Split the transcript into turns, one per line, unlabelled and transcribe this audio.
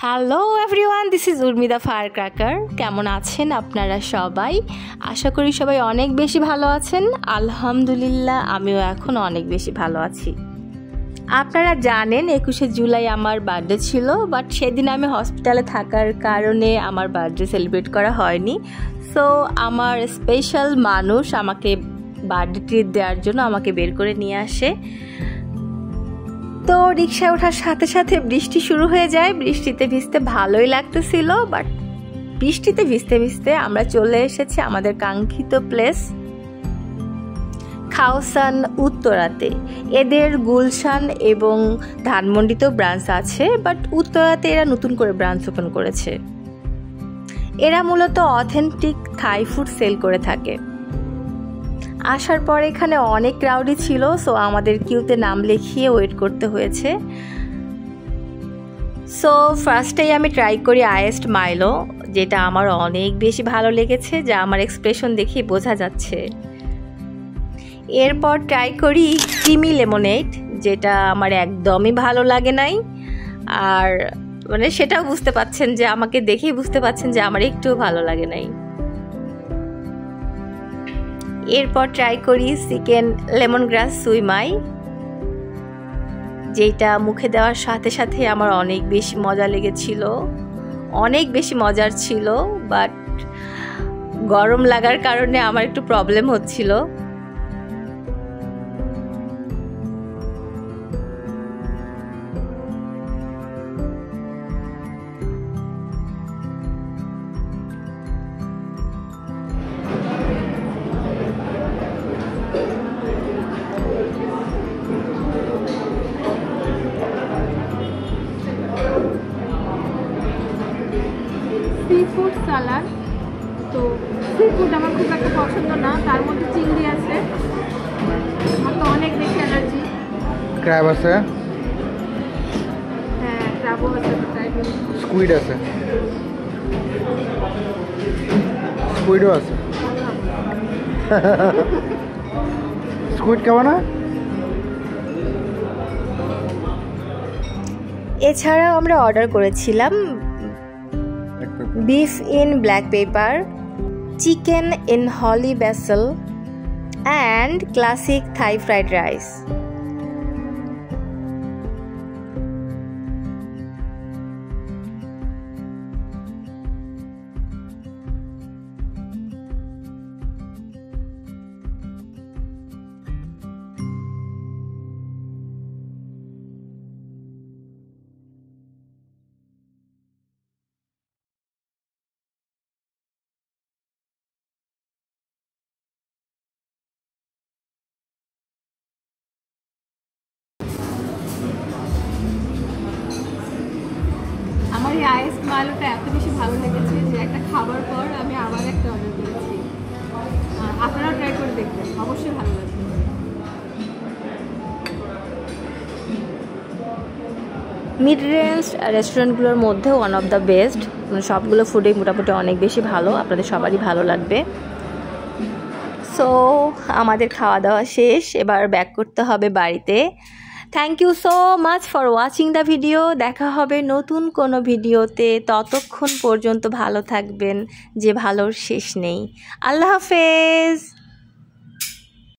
Hello everyone, this is Urmida firecracker. কেমন আছেন আপনারা সবাই? আশা করি সবাই অনেক বেশি ভালো আছেন। আলহামদুলিল্লাহ, আমিও এখন অনেক বেশি ভালো আছি। আপনারা জানেন 21শে জুলাই আমার বার্থডে ছিল, বাট সেদিন আমি হসপিটালে থাকার কারণে আমার বার্থডে সেলিব্রেট করা হয়নি। সো আমার স্পেশাল মানুষ আমাকে বার্থডে ট্রিট দেওয়ার জন্য আমাকে বের করে নিয়ে আসে। তো রিক্সায় ওঠার সাথে সাথে বৃষ্টি শুরু হয়ে যায়। বৃষ্টিতে ভিজতে ভালোই লাগতেছিল, বাট বৃষ্টিতে ভিজতে ভিজতে আমরা চলে এসেছি আমাদের কাঙ্ক্ষিত প্লেস খাওসান উত্তরাতে। এদের গুলশান এবং ধানমন্ডিতেও ব্রাঞ্চ আছে, বাট উত্তরাতে এরা নতুন করে ব্রাঞ্চ ওপেন করেছে। এরা মূলত অথেন্টিক থাই ফুড সেল করে থাকে। আসার পর এখানে অনেক ক্রাউডই ছিল, সো আমাদের কিউতে নাম লিখিয়ে ওয়েট করতে হয়েছে। সো ফার্স্টেই আমি ট্রাই করি আইসড মাইলো, যেটা আমার অনেক বেশি ভালো লেগেছে, যা আমার এক্সপ্রেশন দেখেই বোঝা যাচ্ছে। এরপর ট্রাই করি ক্রিমি লেমনেড, যেটা আমার একদমই ভালো লাগে নাই। আর মানে সেটাও বুঝতে পাচ্ছেন যে আমাকে দেখেই বুঝতে পাচ্ছেন যে আমার একটুও ভালো লাগে নাই। এরপর ট্রাই করি চিকেন লেমন গ্রাস সুইমাই, যেটা মুখে দেওয়ার সাথে সাথে আমার অনেক বেশি মজা লেগেছিল, অনেক বেশি মজার ছিল। বাট গরম লাগার কারণে আমার একটু প্রবলেম হচ্ছিল।
সি ফুড সালাড, তো সি ফুড আমার খুব একটা পছন্দ না, তার মধ্যে চিংড়ি আছে, আমার তো অনেক বেশি অ্যালার্জি।
ক্র্যাব আছে,
হ্যাঁ ক্র্যাবও আছে,
স্কুইড আছে, স্কুইডও আছে। স্কুইড কেমন না?
এছাড়াও আমরা অর্ডার করেছিলাম beef in black pepper, chicken in holy basil and classic Thai fried rice.
আমার এই আইস মাইলোটা এত বেশি ভালো লেগেছে যে একটা খাবার পর আমি আবার একটা অর্ডার করেছি। আপনারাও ট্রাই করে দেখবেন, অবশ্যই ভালো লাগবে।
মিড রেঞ্জ রেস্টুরেন্টগুলোর মধ্যে ওয়ান অফ দ্য বেস্ট। সবগুলো ফুডই মোটামুটি অনেক বেশি ভালো, আপনাদের সবারই ভালো লাগবে। সো আমাদের খাওয়া দাওয়া শেষ, এবার ব্যাক করতে হবে বাড়িতে। Thank you so much for watching the video. দেখা হবে নতুন কোনো ভিডিওতে, ততক্ষণ পর্যন্ত ভালো থাকবেন, যে ভালোর শেষ নেই। আল্লাহ হাফেজ।